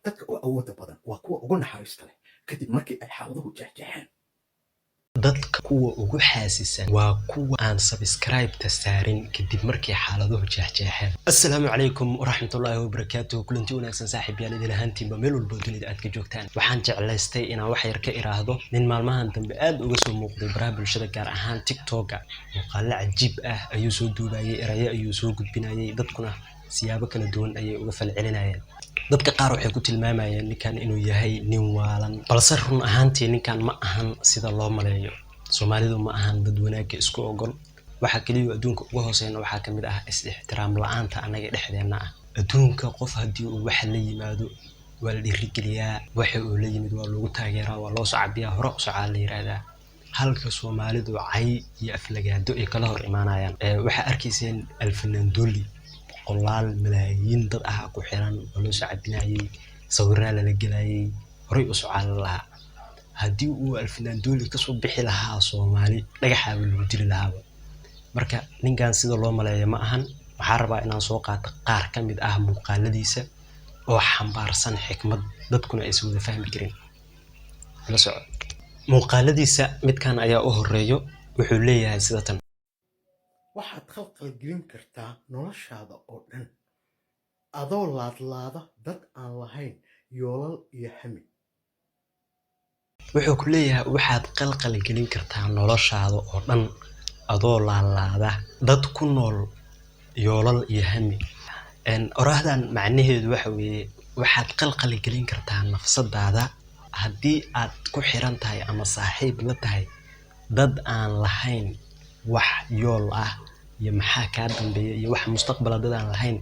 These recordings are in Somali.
dadka u awooda badan waa kuwa ugu naxariista leh kadib markii ay xaaladuhu jeexjeexeen. dadka kuwa ugu xaasisan waa kuwa aan subscribe-ta saarin kadib markii xaaladuhu jeexjeexeen. assalaamu calaykum waraxmatullaahi wabarakaatuh. kulanti wanaagsan saaxiibayaal idin ahaantiinba meel walba dunida aad ka joogtaan. waxaan jeclaystay inaan wax yar ka iraahdo nin maalmahan dambe aad uga soo muuqday baraha bulshada gaar ahaan TikTok-ga. muuqaalo cajiib ah ayuu soo duubayay, erayo ayuu soo gudbinayay, dadkuna siyaabo kala duwan ayay uga falcelinayeen. dadka qaar waxay ku tilmaamayeen ninkan inuu yahay nin waalan, balse run ahaantii ninkan ma ahan sida loo maleeyo. Soomaalidu ma ahan dad wanaagga isku ogol. waxa kaliya adduunka uga hooseeyna waxaa ka mid ah is-ixtiraam la'aanta anaga dhexdeena ah. adduunka qof haddii uu wax la yimaado waa la dhiirigeliyaa, waxa uu la yimid waa lagu taageeraa, waa loo sacabiyaa, hore u socaa la yiraahdaa. halka Soomaalidu cay iyo aflagaado ay kala hor imaanayaan. waxaa arkayseen Alfanaan Doli qolaal malaayiin dad ah ku xiran oo loo sacabinayay, sawirra la gelayay, hore u socaa lahaa. haddii uu Alfanaan Doli ka soo bixi lahaa Soomaali dhagaxa lagu dili lahaa. marka ninkan sida loo maleeyo ma ahan. waxaan rabaa inaan soo qaato qaar ka mid ah muuqaaladiisa oo xambaarsan xikmad dadkuna ay wada fahmi kareen. la soco muuqaaladiisa midkan ayaa u horeeyo. wuxuu leeyahay sida tan: waxaad khalkhal gelin kartaa noloshaada oo dhan adoo laadlaada dad aan lahayn yoolal iyo hami. wuxuu ku leeyahay waxaad qalqal gelin kartaa noloshaada oo dhan adoo laalaada dad ku nool yoolal iyo hami. oraahdan macnaheedu waxa weeye waxaad qalqal gelin kartaa nafsadaada haddii aad ku xiran tahay ama saaxiib la tahay dad aan lahayn wax yool ah iyo maxaa kaa dambeeya iyo wax mustaqbal dad aan lahayn.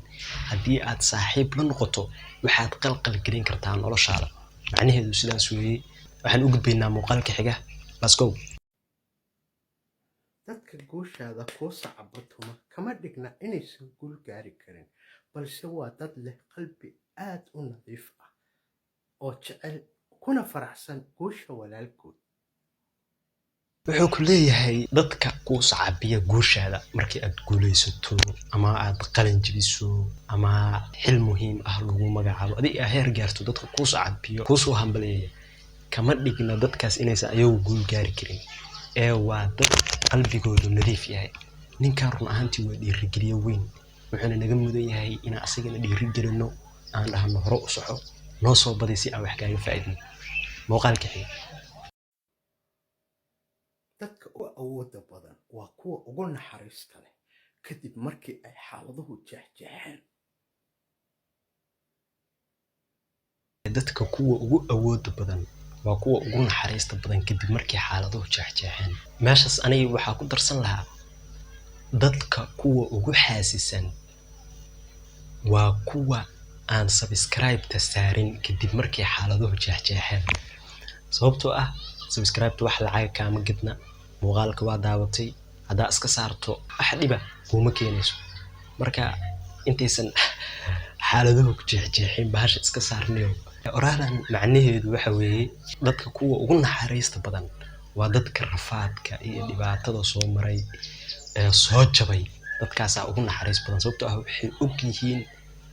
haddii aad saaxiib la noqoto waxaad qalqal gelin kartaa noloshaada. macnaheedu sidaas weeye. waxaan u gudbaynaa muuqaalka xiga. let's go. dadka guushaada kuu sacabatuma kama dhigna inaysan guul gaari karin, balse waa dad leh qalbi aad u nadiif ah oo jecel kuna faraxsan guusha walaalkood. wuxuu ku leeyahay dadka kuu sacabiya guushaada markii aad guulaysato ama aad qalin jabiso ama xil muhiim ah lagu magacaabo adiga heer gaarto, dadka kuu sacabiyo kuu soo hambaleeya kama dhigna dadkaas inaysan ayagu guul gaari karin, ee waa dad qalbigoodu nadiif yahay. ninkan run ahaantii waa dhiirigeliye weyn. wuxuuna naga mudan yahay inaan asagana dhiirigelino, aan dhahno hore u soco, noo soo baday si aan wax kaaga faa'iidno. muuqaalka xiga. dadka u awooda badan waa kuwa ugu naxariista leh kadib markii ay xaaladuhu jeexjeexeen. dadka kuwa ugu awooda badan waa kuwa ugu naxariista badan kadib markii xaaladuhu jeexjeexeen. meeshaas aniga waxaa ku darsan lahaa dadka kuwa ugu xaasisan waa kuwa aan subscribe-ta saarin kadib markii xaaladuhu jeexjeexeen. sababtoo ah subscribe-ta wax lacag kaama gadna. muuqaalka waa daawatay, haddaa iska saarto wax dhiba kuma keenayso. marka intaysan xaaladuhu ku jeexjeexin bahasha iska saarnayo. oraahdan macnaheedu waxa weeye dadka kuwa ugu naxariista badan waa dadka rafaadka iyo dhibaatada soo maray ee soo jabay. dadkaasaa ugu naxariis badan sababtoo ah waxay og yihiin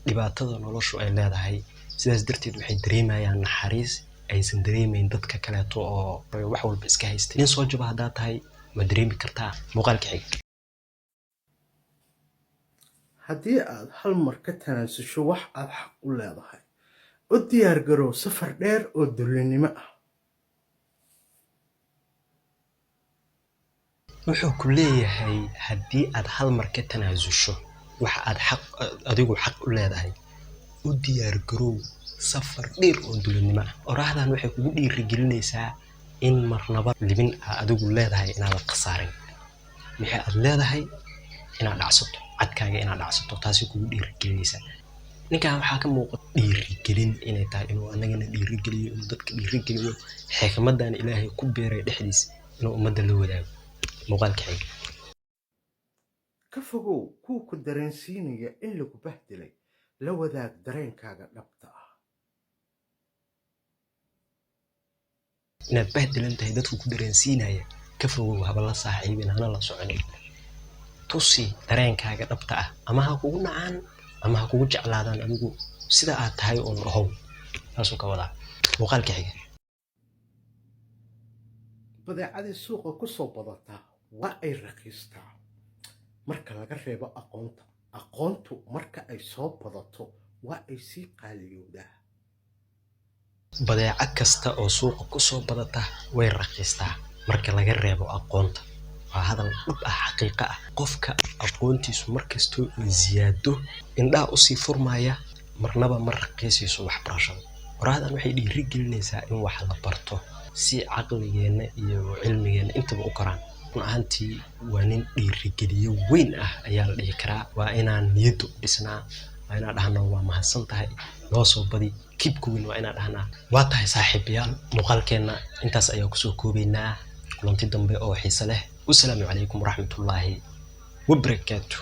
dhibaatada noloshu ay leedahay. sidaas darteed waxay dareemayaan naxariis aysan dareemayn dadka kaleeto oo wax walba iska haystay. nin soo jaba haddaa tahay ma dareemi kartaa. muuqaalka xiga. haddii aad hal mar ka tanaasusho wax aad xaq u leedahay, u diyaar garow safar dheer oo dullinimo ah. wuxuu ku leeyahay haddii aad hal mar ka tanaasusho waxa aad adigu xaq u leedahay, u diyaar garow safar dheer oo dullinimo ah. oraahdan waxay kugu dhiirigelinaysaa in marnaba libin aad adigu leedahay inaad khasaarin. wixii aad leedahay inaad dhacsato, cadkaaga inaad dhacsato, taasi kugu dhiirigelinaysaa. ninkan waxaa ka muuqata dhiirigelin inay tahay inuu anagana dhiirigeliyo, inuu dadka dhiirigeliyo, xikmadan ilaahay ku beeray dhexdiisa inuu ummadda la wadaago. muuqaalka xiga. ka fogow kuwa ku dareensiinaya in lagu bahdilay, la wadaag dareenkaaga dhabta ah. inaad bahdilan tahay dadku ku dareensiinaya ka fogow, haba la saaxiibin, hana la soconin. tusi dareenkaaga dhabta ah, ama ha kugu nacaan ama ha kugu jeclaadaan, adigu sida aad tahay oo ahow. taasoo ka wadaa muuqaalka xiga. badeecadii suuqa ku soo badataa waa ay raqiistaa marka laga reebo aqoonta. aqoontu marka ay soo badato waa ay sii qaaliyowdaa. badeeco kasta oo suuqa ku soo badata way raqiistaa marka laga reebo aqoonta. waa hadal dhab ah, xaqiiqo ah. qofka aqoontiisu markastoo ay ziyaado indhaha usii furmaya, marnaba ma raqiisayso waxbarashada. qoraadan waxay dhiirigelinaysaa in wax la barto si caqligeena iyo cilmigeena intaba u koraan. run ahaantii waa nin dhiirigeliyo weyn ah ayaa la dhihi karaa. waa inaan niyadda u dhisnaa, waa inaan dhahnaa waa mahadsan tahay, noo soo badi, keep going, waa inaan dhahnaa. waa tahay saaxiibayaal, muuqaalkeenna intaas ayaa kusoo koobaynaa. kulanti dambe oo xiiso leh. wasalaamu calaykum waraxmatullaahi wabarakaatuh.